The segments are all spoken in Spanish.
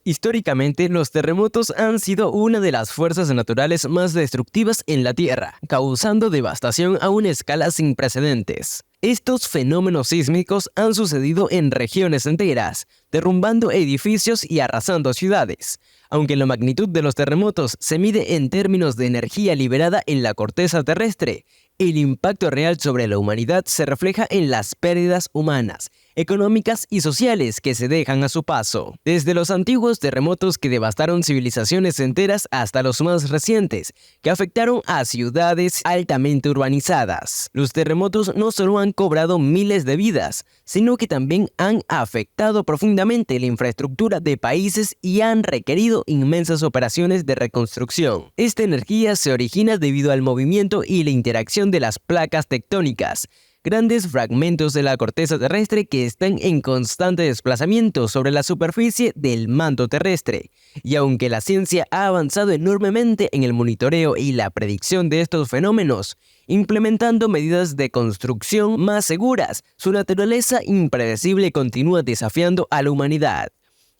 Históricamente, los terremotos han sido una de las fuerzas naturales más destructivas en la Tierra, causando devastación a una escala sin precedentes. Estos fenómenos sísmicos han sucedido en regiones enteras, derrumbando edificios y arrasando ciudades. Aunque la magnitud de los terremotos se mide en términos de energía liberada en la corteza terrestre, el impacto real sobre la humanidad se refleja en las pérdidas humanas, económicas y sociales que se dejan a su paso. Desde los antiguos terremotos que devastaron civilizaciones enteras hasta los más recientes, que afectaron a ciudades altamente urbanizadas. Los terremotos no solo han cobrado miles de vidas, sino que también han afectado profundamente la infraestructura de países y han requerido inmensas operaciones de reconstrucción. Esta energía se origina debido al movimiento y la interacción de las placas tectónicas, grandes fragmentos de la corteza terrestre que están en constante desplazamiento sobre la superficie del manto terrestre. Y aunque la ciencia ha avanzado enormemente en el monitoreo y la predicción de estos fenómenos, implementando medidas de construcción más seguras, su naturaleza impredecible continúa desafiando a la humanidad.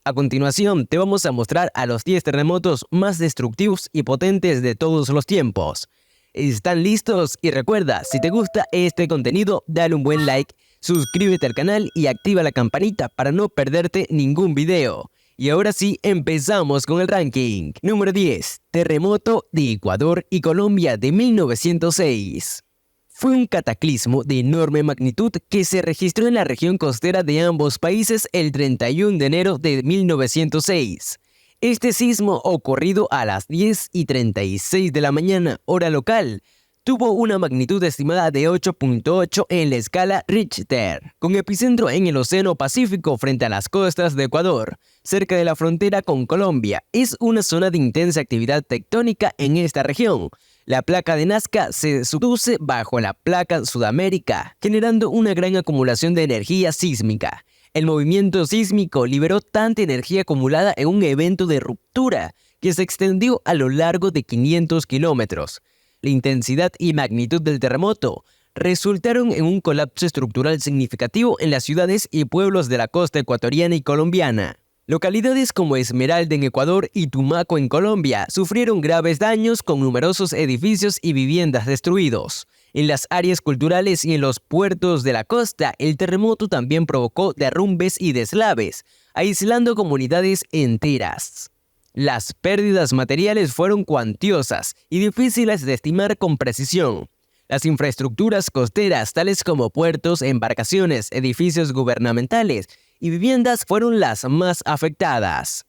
A continuación, te vamos a mostrar a los 10 terremotos más destructivos y potentes de todos los tiempos. ¿Están listos? Y recuerda, si te gusta este contenido, dale un buen like, suscríbete al canal y activa la campanita para no perderte ningún video. Y ahora sí, empezamos con el ranking. Número 10. Terremoto de Ecuador y Colombia de 1906. Fue un cataclismo de enorme magnitud que se registró en la región costera de ambos países el 31 de enero de 1906. Este sismo, ocurrido a las 10:36 de la mañana, hora local, tuvo una magnitud estimada de 8.8 en la escala Richter, con epicentro en el Océano Pacífico frente a las costas de Ecuador, cerca de la frontera con Colombia. Es una zona de intensa actividad tectónica en esta región. La placa de Nazca se subduce bajo la placa Sudamérica, generando una gran acumulación de energía sísmica. El movimiento sísmico liberó tanta energía acumulada en un evento de ruptura que se extendió a lo largo de 500 kilómetros. La intensidad y magnitud del terremoto resultaron en un colapso estructural significativo en las ciudades y pueblos de la costa ecuatoriana y colombiana. Localidades como Esmeralda en Ecuador y Tumaco en Colombia sufrieron graves daños con numerosos edificios y viviendas destruidos. En las áreas culturales y en los puertos de la costa, el terremoto también provocó derrumbes y deslaves, aislando comunidades enteras. Las pérdidas materiales fueron cuantiosas y difíciles de estimar con precisión. Las infraestructuras costeras, tales como puertos, embarcaciones, edificios gubernamentales y viviendas, fueron las más afectadas.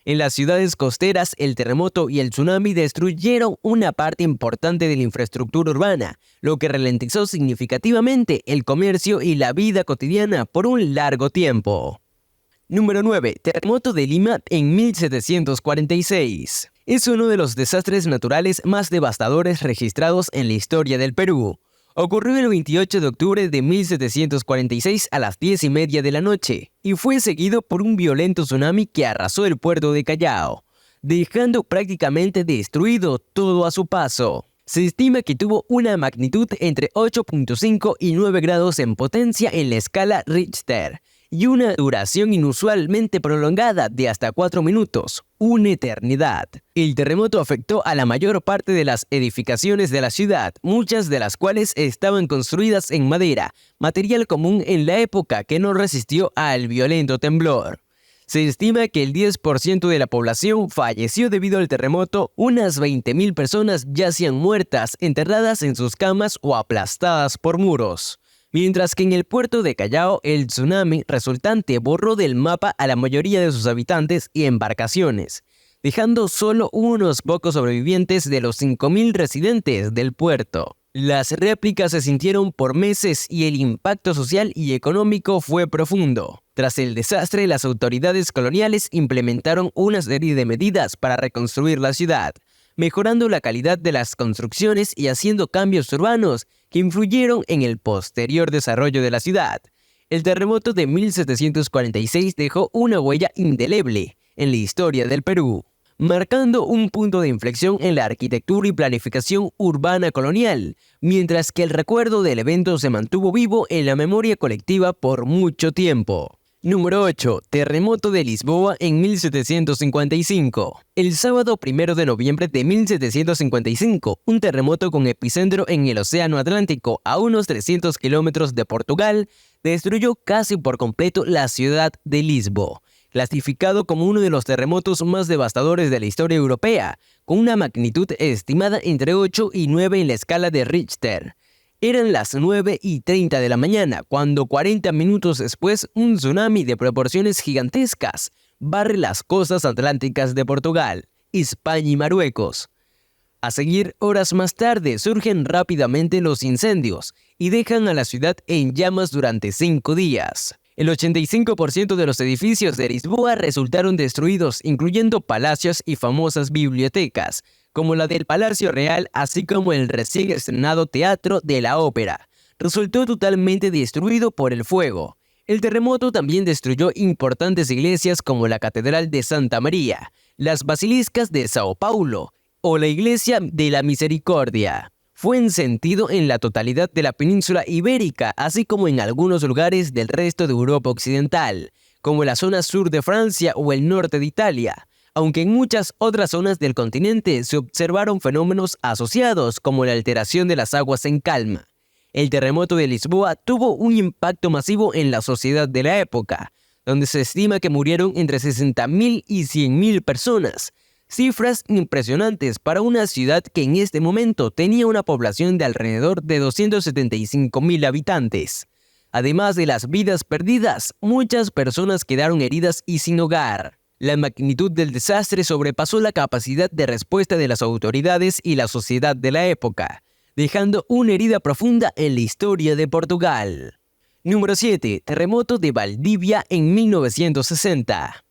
En las ciudades costeras, el terremoto y el tsunami destruyeron una parte importante de la infraestructura urbana, lo que ralentizó significativamente el comercio y la vida cotidiana por un largo tiempo. Número 9. Terremoto de Lima en 1746. Es uno de los desastres naturales más devastadores registrados en la historia del Perú. Ocurrió el 28 de octubre de 1746 a las 10:30 de la noche y fue seguido por un violento tsunami que arrasó el puerto de Callao, dejando prácticamente destruido todo a su paso. Se estima que tuvo una magnitud entre 8.5 y 9 grados en potencia en la escala Richter y una duración inusualmente prolongada de hasta 4 minutos, una eternidad. El terremoto afectó a la mayor parte de las edificaciones de la ciudad, muchas de las cuales estaban construidas en madera, material común en la época que no resistió al violento temblor. Se estima que el 10% de la población falleció debido al terremoto. Unas 20.000 personas yacían muertas, enterradas en sus camas o aplastadas por muros. Mientras que en el puerto de Callao, el tsunami resultante borró del mapa a la mayoría de sus habitantes y embarcaciones, dejando solo unos pocos sobrevivientes de los 5.000 residentes del puerto. Las réplicas se sintieron por meses y el impacto social y económico fue profundo. Tras el desastre, las autoridades coloniales implementaron una serie de medidas para reconstruir la ciudad, mejorando la calidad de las construcciones y haciendo cambios urbanos que influyeron en el posterior desarrollo de la ciudad. El terremoto de 1746 dejó una huella indeleble en la historia del Perú, marcando un punto de inflexión en la arquitectura y planificación urbana colonial, mientras que el recuerdo del evento se mantuvo vivo en la memoria colectiva por mucho tiempo. Número 8. Terremoto de Lisboa en 1755. El sábado 1 de noviembre de 1755, un terremoto con epicentro en el Océano Atlántico a unos 300 kilómetros de Portugal destruyó casi por completo la ciudad de Lisboa, clasificado como uno de los terremotos más devastadores de la historia europea, con una magnitud estimada entre 8 y 9 en la escala de Richter. Eran las 9:30 de la mañana, cuando 40 minutos después un tsunami de proporciones gigantescas barre las costas atlánticas de Portugal, España y Marruecos. A seguir, horas más tarde, surgen rápidamente los incendios y dejan a la ciudad en llamas durante 5 días. El 85% de los edificios de Lisboa resultaron destruidos, incluyendo palacios y famosas bibliotecas, como la del Palacio Real, así como el recién estrenado Teatro de la Ópera. Resultó totalmente destruido por el fuego. El terremoto también destruyó importantes iglesias como la Catedral de Santa María, las basiliscas de Sao Paulo o la Iglesia de la Misericordia. Fue sentido en la totalidad de la península ibérica, así como en algunos lugares del resto de Europa occidental, como la zona sur de Francia o el norte de Italia, aunque en muchas otras zonas del continente se observaron fenómenos asociados como la alteración de las aguas en calma. El terremoto de Lisboa tuvo un impacto masivo en la sociedad de la época, donde se estima que murieron entre 60.000 y 100.000 personas, cifras impresionantes para una ciudad que en este momento tenía una población de alrededor de 275.000 habitantes. Además de las vidas perdidas, muchas personas quedaron heridas y sin hogar. La magnitud del desastre sobrepasó la capacidad de respuesta de las autoridades y la sociedad de la época, dejando una herida profunda en la historia de Portugal. Número 7. Terremoto de Valdivia en 1960.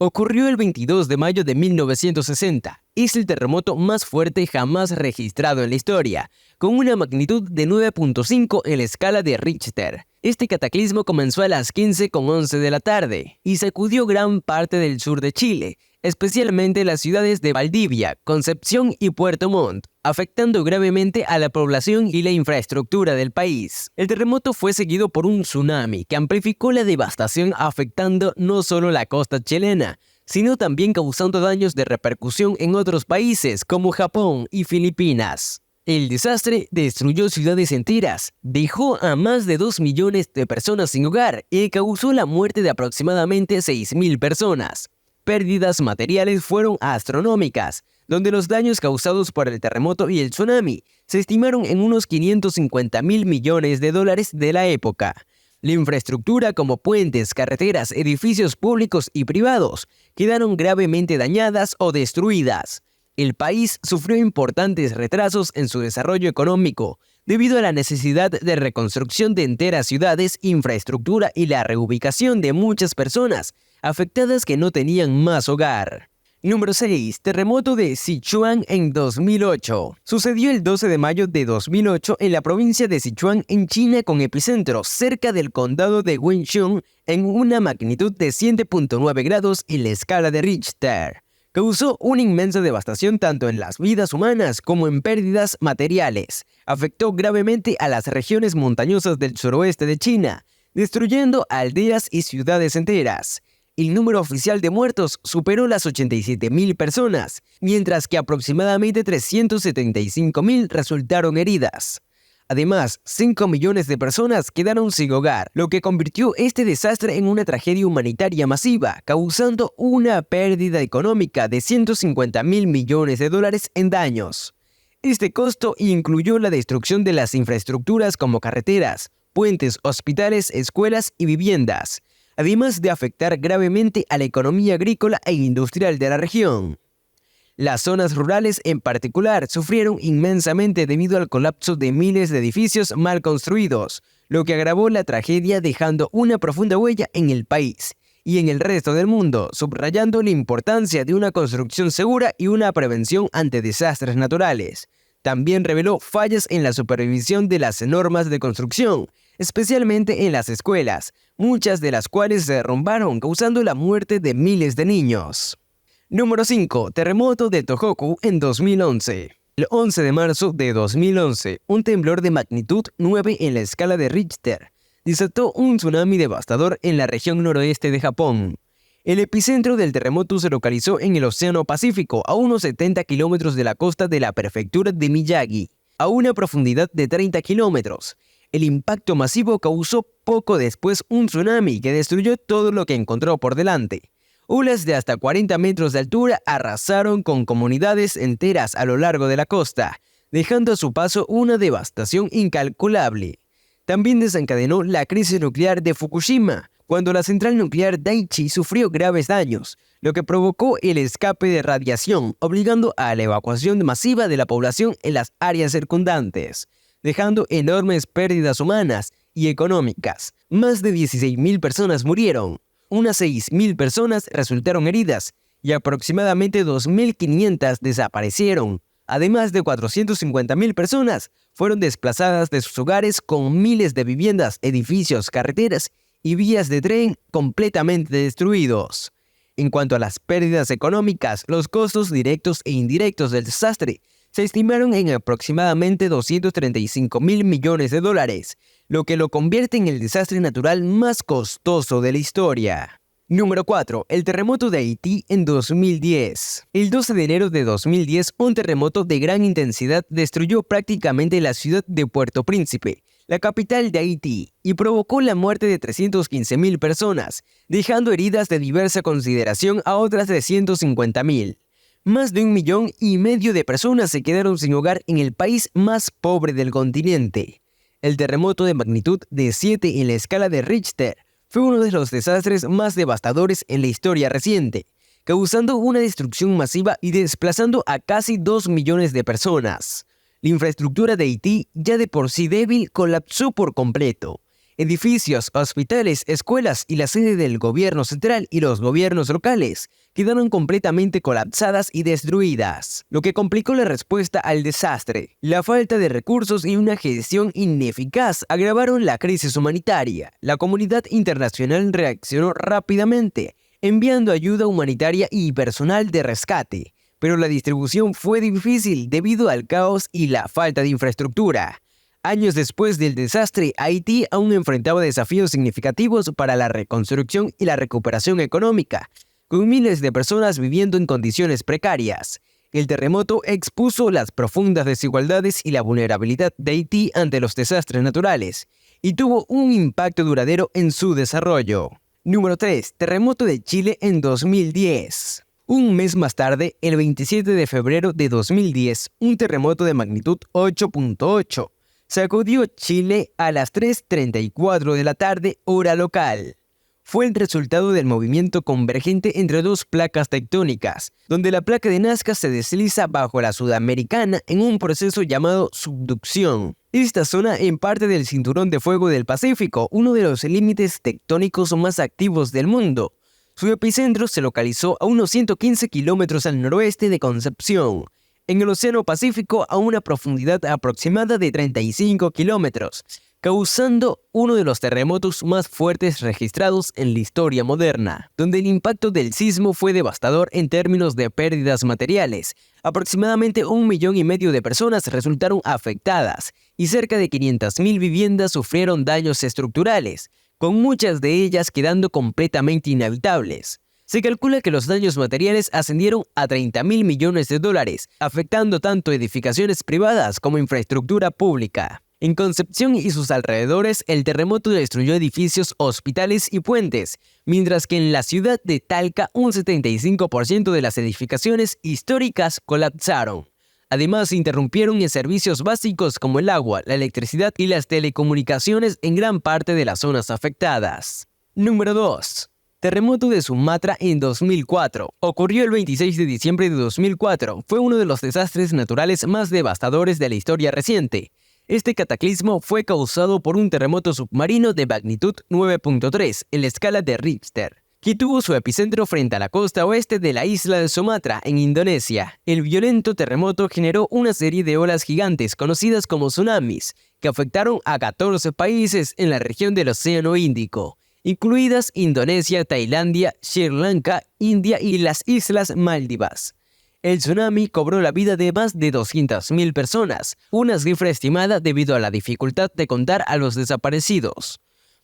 Ocurrió el 22 de mayo de 1960. Es el terremoto más fuerte jamás registrado en la historia, con una magnitud de 9.5 en la escala de Richter. Este cataclismo comenzó a las 15:11 de la tarde y sacudió gran parte del sur de Chile, especialmente las ciudades de Valdivia, Concepción y Puerto Montt, afectando gravemente a la población y la infraestructura del país. El terremoto fue seguido por un tsunami que amplificó la devastación, afectando no solo la costa chilena, sino también causando daños de repercusión en otros países como Japón y Filipinas. El desastre destruyó ciudades enteras, dejó a más de 2 millones de personas sin hogar y causó la muerte de aproximadamente 6.000 personas. Pérdidas materiales fueron astronómicas, donde los daños causados por el terremoto y el tsunami se estimaron en unos 550.000 millones de dólares de la época. La infraestructura como puentes, carreteras, edificios públicos y privados quedaron gravemente dañadas o destruidas. El país sufrió importantes retrasos en su desarrollo económico debido a la necesidad de reconstrucción de enteras ciudades, infraestructura y la reubicación de muchas personas afectadas que no tenían más hogar. Número 6. Terremoto de Sichuan en 2008. Sucedió el 12 de mayo de 2008 en la provincia de Sichuan, en China, con epicentro cerca del condado de Wenxiong en una magnitud de 7.9 grados en la escala de Richter. Causó una inmensa devastación tanto en las vidas humanas como en pérdidas materiales. Afectó gravemente a las regiones montañosas del suroeste de China, destruyendo aldeas y ciudades enteras. El número oficial de muertos superó las 87.000 personas, mientras que aproximadamente 375.000 resultaron heridas. Además, 5 millones de personas quedaron sin hogar, lo que convirtió este desastre en una tragedia humanitaria masiva, causando una pérdida económica de 150.000 millones de dólares en daños. Este costo incluyó la destrucción de las infraestructuras como carreteras, puentes, hospitales, escuelas y viviendas, además de afectar gravemente a la economía agrícola e industrial de la región. Las zonas rurales en particular sufrieron inmensamente debido al colapso de miles de edificios mal construidos, lo que agravó la tragedia, dejando una profunda huella en el país y en el resto del mundo, subrayando la importancia de una construcción segura y una prevención ante desastres naturales. También reveló fallas en la supervisión de las normas de construcción, especialmente en las escuelas, muchas de las cuales se derrumbaron, causando la muerte de miles de niños. Número 5. Terremoto de Tohoku en 2011. El 11 de marzo de 2011, un temblor de magnitud 9 en la escala de Richter desató un tsunami devastador en la región noroeste de Japón. El epicentro del terremoto se localizó en el Océano Pacífico, a unos 70 kilómetros de la costa de la prefectura de Miyagi, a una profundidad de 30 kilómetros. El impacto masivo causó poco después un tsunami que destruyó todo lo que encontró por delante. Olas de hasta 40 metros de altura arrasaron con comunidades enteras a lo largo de la costa, dejando a su paso una devastación incalculable. También desencadenó la crisis nuclear de Fukushima, cuando la central nuclear Daiichi sufrió graves daños, lo que provocó el escape de radiación, obligando a la evacuación masiva de la población en las áreas circundantes, dejando enormes pérdidas humanas y económicas. Más de 16.000 personas murieron, unas 6.000 personas resultaron heridas y aproximadamente 2.500 desaparecieron. Además de 450.000 personas fueron desplazadas de sus hogares, con miles de viviendas, edificios, carreteras y vías de tren completamente destruidos. En cuanto a las pérdidas económicas, los costos directos e indirectos del desastre se estimaron en aproximadamente 235.000 millones de dólares, lo que lo convierte en el desastre natural más costoso de la historia. Número 4. El terremoto de Haití en 2010. El 12 de enero de 2010, un terremoto de gran intensidad destruyó prácticamente la ciudad de Puerto Príncipe, la capital de Haití, y provocó la muerte de 315.000 personas, dejando heridas de diversa consideración a otras 350.000. Más de 1,5 millones de personas se quedaron sin hogar en el país más pobre del continente. El terremoto de magnitud de 7 en la escala de Richter fue uno de los desastres más devastadores en la historia reciente, causando una destrucción masiva y desplazando a casi 2 millones de personas. La infraestructura de Haití, ya de por sí débil, colapsó por completo. Edificios, hospitales, escuelas y la sede del gobierno central y los gobiernos locales quedaron completamente colapsadas y destruidas, lo que complicó la respuesta al desastre. La falta de recursos y una gestión ineficaz agravaron la crisis humanitaria. La comunidad internacional reaccionó rápidamente, enviando ayuda humanitaria y personal de rescate, pero la distribución fue difícil debido al caos y la falta de infraestructura. Años después del desastre, Haití aún enfrentaba desafíos significativos para la reconstrucción y la recuperación económica, con miles de personas viviendo en condiciones precarias. El terremoto expuso las profundas desigualdades y la vulnerabilidad de Haití ante los desastres naturales, y tuvo un impacto duradero en su desarrollo. Número 3. Terremoto de Chile en 2010. Un mes más tarde, el 27 de febrero de 2010, un terremoto de magnitud 8.8 sacudió Chile a las 3:34 de la tarde, hora local. Fue el resultado del movimiento convergente entre dos placas tectónicas, donde la placa de Nazca se desliza bajo la sudamericana en un proceso llamado subducción. Esta zona en parte del Cinturón de Fuego del Pacífico, uno de los límites tectónicos más activos del mundo. Su epicentro se localizó a unos 115 kilómetros al noroeste de Concepción, en el Océano Pacífico, a una profundidad aproximada de 35 kilómetros, causando uno de los terremotos más fuertes registrados en la historia moderna, donde el impacto del sismo fue devastador en términos de pérdidas materiales. Aproximadamente 1,5 millones de personas resultaron afectadas y cerca de 500.000 viviendas sufrieron daños estructurales, con muchas de ellas quedando completamente inhabitables. Se calcula que los daños materiales ascendieron a 30.000 millones de dólares, afectando tanto edificaciones privadas como infraestructura pública. En Concepción y sus alrededores, el terremoto destruyó edificios, hospitales y puentes, mientras que en la ciudad de Talca un 75% de las edificaciones históricas colapsaron. Además, se interrumpieron en servicios básicos como el agua, la electricidad y las telecomunicaciones en gran parte de las zonas afectadas. Número 2. Terremoto de Sumatra en 2004. Ocurrió el 26 de diciembre de 2004. Fue uno de los desastres naturales más devastadores de la historia reciente. Este cataclismo fue causado por un terremoto submarino de magnitud 9.3 en la escala de Richter, que tuvo su epicentro frente a la costa oeste de la isla de Sumatra, en Indonesia. El violento terremoto generó una serie de olas gigantes conocidas como tsunamis, que afectaron a 14 países en la región del Océano Índico, incluidas Indonesia, Tailandia, Sri Lanka, India y las Islas Maldivas. El tsunami cobró la vida de más de 200.000 personas, una cifra estimada debido a la dificultad de contar a los desaparecidos.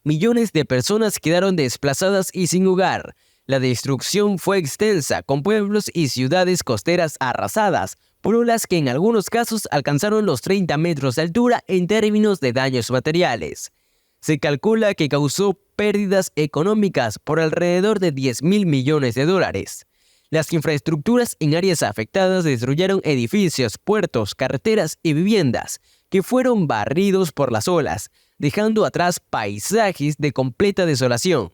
Millones de personas quedaron desplazadas y sin hogar. La destrucción fue extensa, con pueblos y ciudades costeras arrasadas por olas que en algunos casos alcanzaron los 30 metros de altura en términos de daños materiales. Se calcula que causó pérdidas económicas por alrededor de 10.000 millones de dólares. Las infraestructuras en áreas afectadas destruyeron edificios, puertos, carreteras y viviendas que fueron barridos por las olas, dejando atrás paisajes de completa desolación.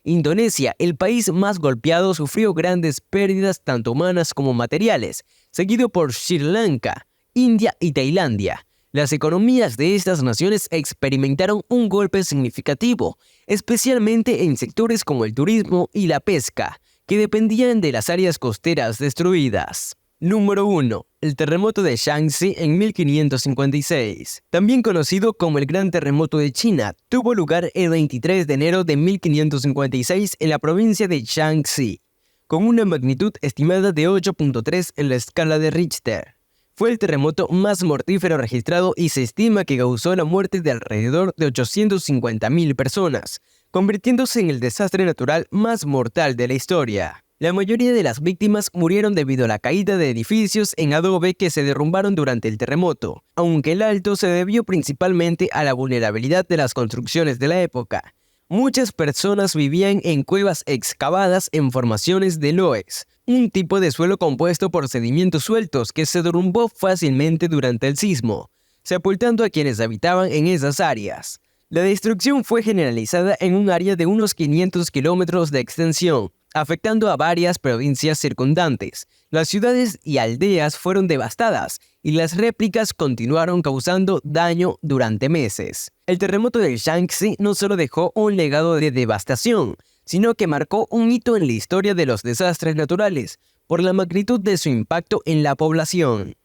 Indonesia, el país más golpeado, sufrió grandes pérdidas tanto humanas como materiales, seguido por Sri Lanka, India y Tailandia. Las economías de estas naciones experimentaron un golpe significativo, especialmente en sectores como el turismo y la pesca, que dependían de las áreas costeras destruidas. Número 1. El terremoto de Shaanxi en 1556. También conocido como el Gran Terremoto de China, tuvo lugar el 23 de enero de 1556 en la provincia de Shaanxi, con una magnitud estimada de 8.3 en la escala de Richter. Fue el terremoto más mortífero registrado y se estima que causó la muerte de alrededor de 850.000 personas, convirtiéndose en el desastre natural más mortal de la historia. La mayoría de las víctimas murieron debido a la caída de edificios en adobe que se derrumbaron durante el terremoto, aunque el alto se debió principalmente a la vulnerabilidad de las construcciones de la época. Muchas personas vivían en cuevas excavadas en formaciones de loess, un tipo de suelo compuesto por sedimentos sueltos que se derrumbó fácilmente durante el sismo, sepultando a quienes habitaban en esas áreas. La destrucción fue generalizada en un área de unos 500 kilómetros de extensión, afectando a varias provincias circundantes. Las ciudades y aldeas fueron devastadas y las réplicas continuaron causando daño durante meses. El terremoto de Shaanxi no solo dejó un legado de devastación, sino que marcó un hito en la historia de los desastres naturales por la magnitud de su impacto en la población.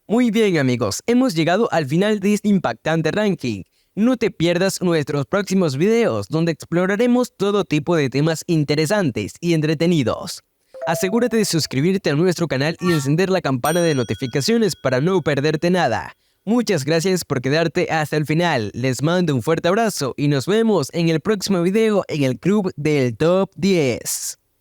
Muy bien amigos, hemos llegado al final de este impactante ranking. No te pierdas nuestros próximos videos donde exploraremos todo tipo de temas interesantes y entretenidos. Asegúrate de suscribirte a nuestro canal y encender la campana de notificaciones para no perderte nada. Muchas gracias por quedarte hasta el final. Les mando un fuerte abrazo y nos vemos en el próximo video en el Club del Top 10.